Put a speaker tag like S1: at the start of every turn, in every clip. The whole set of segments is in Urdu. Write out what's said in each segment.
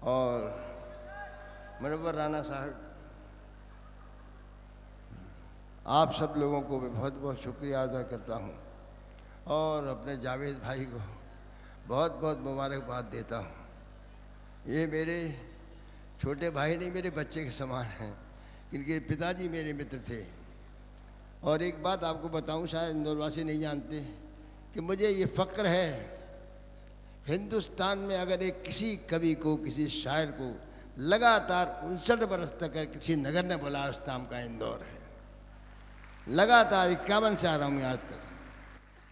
S1: اور منور رانا صاحب، آپ سب لوگوں کو میں بہت بہت شکریہ ادا کرتا ہوں، اور اپنے جاوید بھائی کو بہت بہت مبارکباد دیتا ہوں۔ یہ میرے چھوٹے بھائی نہیں، میرے بچے کے سامان ہیں، ان کے پتا جی میرے متر تھے۔ اور ایک بات آپ کو بتاؤں، شاید اندور واسی نہیں جانتے کہ مجھے یہ فخر ہے، ہندوستان میں اگر ایک کسی کوی کو، کسی شاعر کو لگاتار 59 برس تک کسی نگر نے بولا اس نام کا اندور ہے، لگاتار 51 سے آ رہا ہوں آج تک۔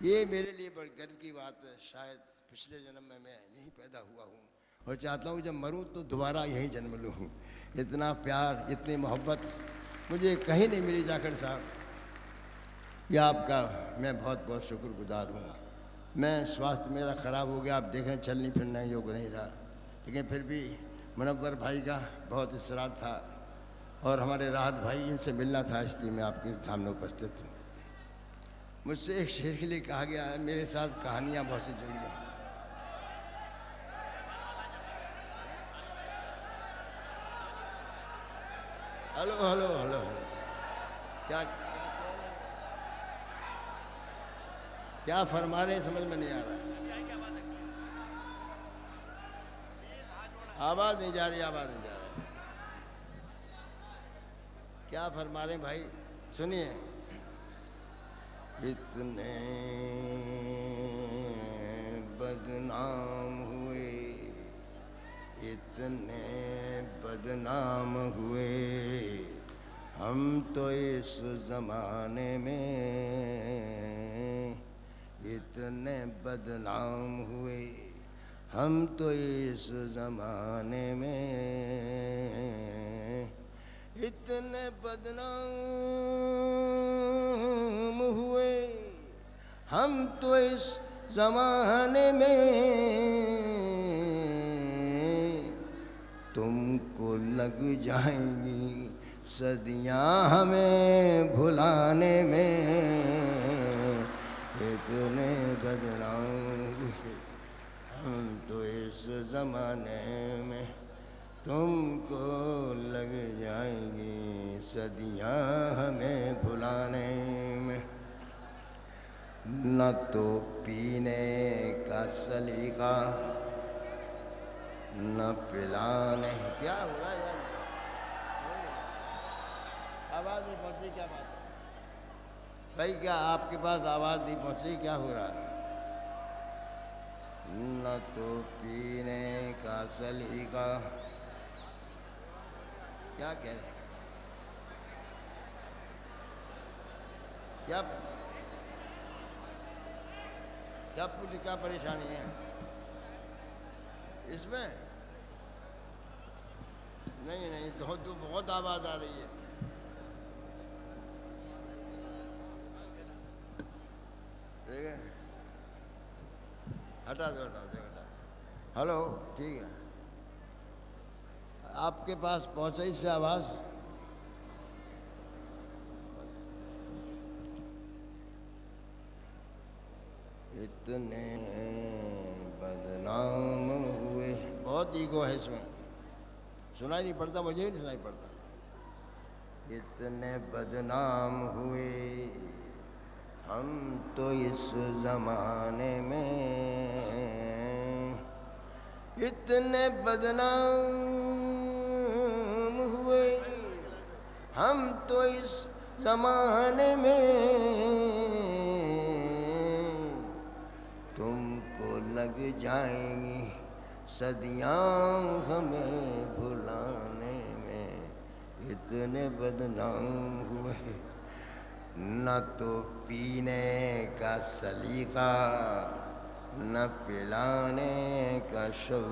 S1: یہ میرے لیے بڑی گرو کی بات ہے، شاید پچھلے جنم میں یہیں پیدا ہوا ہوں، اور چاہتا ہوں جب مروں تو دوبارہ یہیں جنم لوں۔ اتنا پیار، اتنی محبت مجھے کہیں نہیں ملی جاکر صاحب، یہ آپ کا میں بہت بہت شکر گزار ہوں۔ میں سواستھ میرا خراب ہو گیا، آپ دیکھ رہے ہیں چلنے پھرنے یوگ نہیں رہا، لیکن پھر بھی منور بھائی کا بہت اصرار تھا، اور ہمارے راحت بھائی ان سے ملنا تھا، اس لیے میں آپ کے سامنے اپستت ہوں۔ مجھ سے ایک شعر کے لیے کہا گیا ہے، میرے ساتھ کہانیاں بہت سی جڑی ہیں۔ ہلو ہلو ہلو، کیا فرما رہے ہیں سمجھ میں نہیں آ رہا، آواز نہیں جا رہی، آواز نہیں جا رہی، کیا فرما رہے ہیں بھائی سنیے۔ اتنے بدنام ہوئے، اتنے بدنام ہوئے ہم تو اس زمانے میں، اتنے بدنام ہوئے ہم تو اس زمانے میں، اتنے بدنام ہوئے ہم تو اس زمانے میں، تم کو لگ جائیں گی صدیاں ہمیں بھلانے میں، اتنے بدنام ہوئے ہم تو اس زمانے میں، تم کو لگ جائیں گی صدیاں ہمیں بھلانے میں۔ نہ تو پینے کا سلیقہ، نہ پلانے، کیا ہو رہا ہے یار، آواز نہیں پہنچی، کیا بات ہے بھائی، کیا آپ کے پاس آواز نہیں پہنچی، کیا ہو رہا ہے؟ نہ تو پینے کا سلیقہ، کیا کہہ رہے ہیں، کیا پریشانی ہے اس میں؟ نہیں تو بہت آواز آ رہی ہے۔ ٹھیک ہے، ہٹا دو۔ ہلو، ٹھیک ہے، آپ کے پاس پہنچے اس سے آواز؟ اتنے بدنام ہوئے، بہت ایگو ہے اس میں، سنائی نہیں پڑتا، مجھے ہی نہیں سنائی پڑتا۔ اتنے بدنام ہوئے ہم تو اس زمانے میں، اتنے بدنام ہوئے ہم تو اس زمانے میں، تم کو لگ جائیں گی صدیاں ہمیں بھلانے میں، اتنے بدنام ہوئے۔ نہ تو پینے کا سلیقہ، نہ پلانے کا شعور،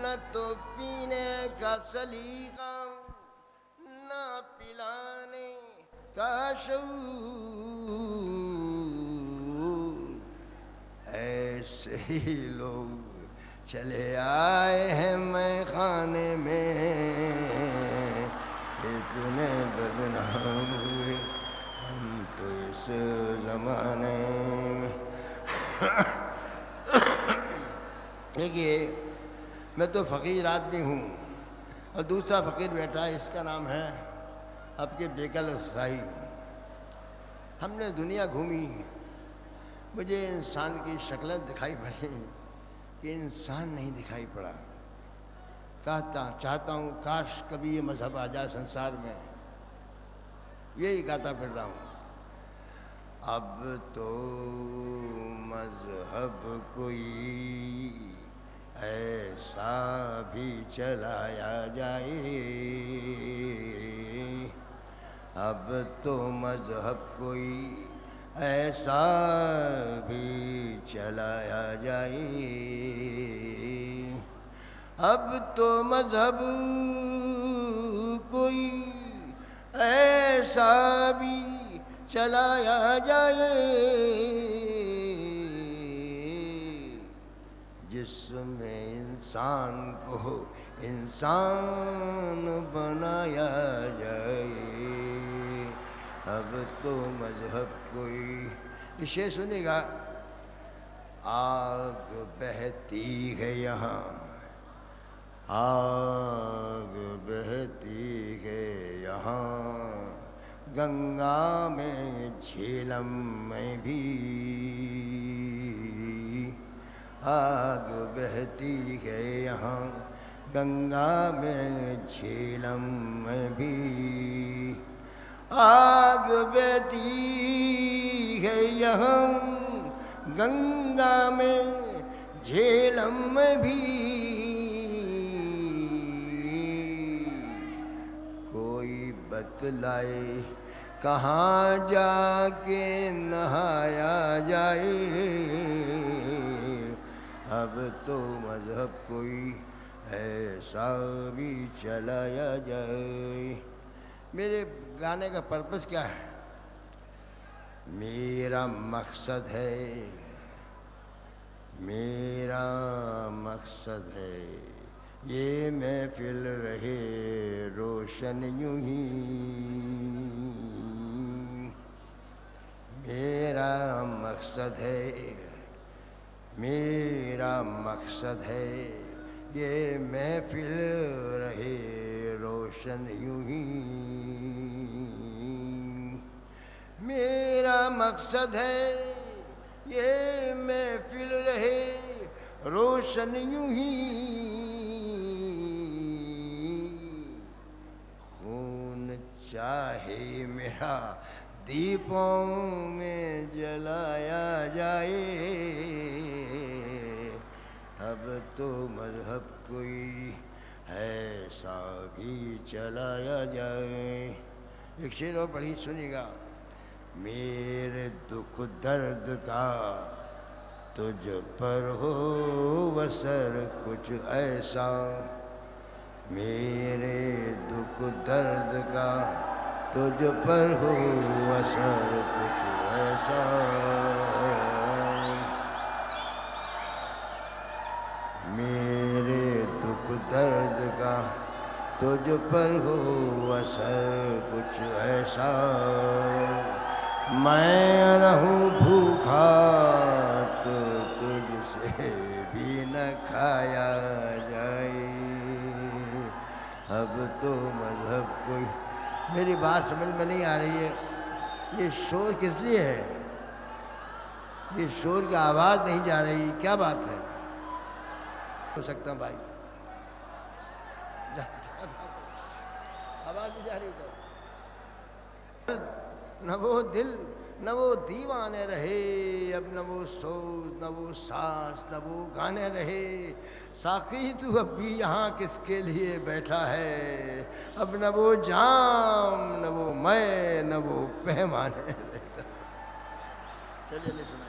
S1: نہ تو پینے کا سلیقہ، نہ پلانے کا شعور، ایسے ہی لوگ چلے آئے ہیں میں خانے میں، اتنے بدنام ہوئے ہم تو اس زمانے میں، دیکھیے میں تو فقیر آدمی ہوں اور دوسرا فقیر بیٹھا ہے، اس کا نام ہے آپ کے بیکل اسرائی۔ ہم نے دنیا گھومی، مجھے انسان کی شکلیں دکھائی پڑی کہ انسان نہیں دکھائی پڑا۔ چاہتا ہوں کاش کبھی یہ مذہب آ جائے سنسار میں، یہی کہتا پھر رہا ہوں۔ اب تو مذہب کوئی ایسا بھی چلایا جائے، اب تو مذہب کوئی ایسا بھی چلایا جائے، اب تو مذہب کوئی ایسا بھی چلایا جائے جس میں انسان کو انسان بنایا جائے، اب تو مذہب کوئی۔ یہ شعر سنے گا۔ آگ بہتی ہے یہاں، آگ بہتی ہے یہاں، گنگا میں جھیلم میں بھی، آگ بہتی ہے یہاں، گنگا میں جھیلم میں بھی، آگ بہتی ہے یہاں، گنگا میں جھیلم میں بھی، کوئی بتلائے کہاں جا کے نہایا جائے، اب تو مذہب کوئی ایسا بھی چلایا جائے۔ میرے گانے کا پرپس کیا ہے؟ میرا مقصد ہے، میرا مقصد ہے یہ محفل رہے روشن یوں ہی، میرا مقصد ہے، میرا مقصد ہے یہ محفل رہے روشن یوں ہی، میرا مقصد ہے یہ محفل رہے روشن یوں ہی، خون چاہے میرا دیپوں میں جلایا جائے، اب تو مذہب کوئی ایسا بھی چلایا جائے۔ ایک شعر اور پڑھی سنیے گا۔ میرے دکھ درد کا تجھ پر ہو اثر کچھ ایسا، میرے دکھ درد کا تجھ پر ہو اثر کچھ ایسا، میرے دکھ درد کا تجھ پر ہو اثر کچھ ایسا، میں رہوں بھوکا تو تجھ سے بھی نہ کھایا جائے، اب تو مذہب کوئی۔ میری بات سمجھ میں نہیں آ رہی ہے، یہ شور کس لیے ہے؟ یہ شور کی آواز نہیں جا رہی، کیا بات ہے؟ ہو سکتا بھائی آواز نہیں جا رہی تو نہ وہ دل نہ وہ دیوانے رہے، اب نہ وہ سوز نہ وہ سانس نہ وہ گانے رہے، ساقی تو اب بھی یہاں کس کے لیے بیٹھا ہے، اب نہ وہ جام نہ وہ میں نہ وہ پیمانے رہتا۔ چلیے نہیں سنا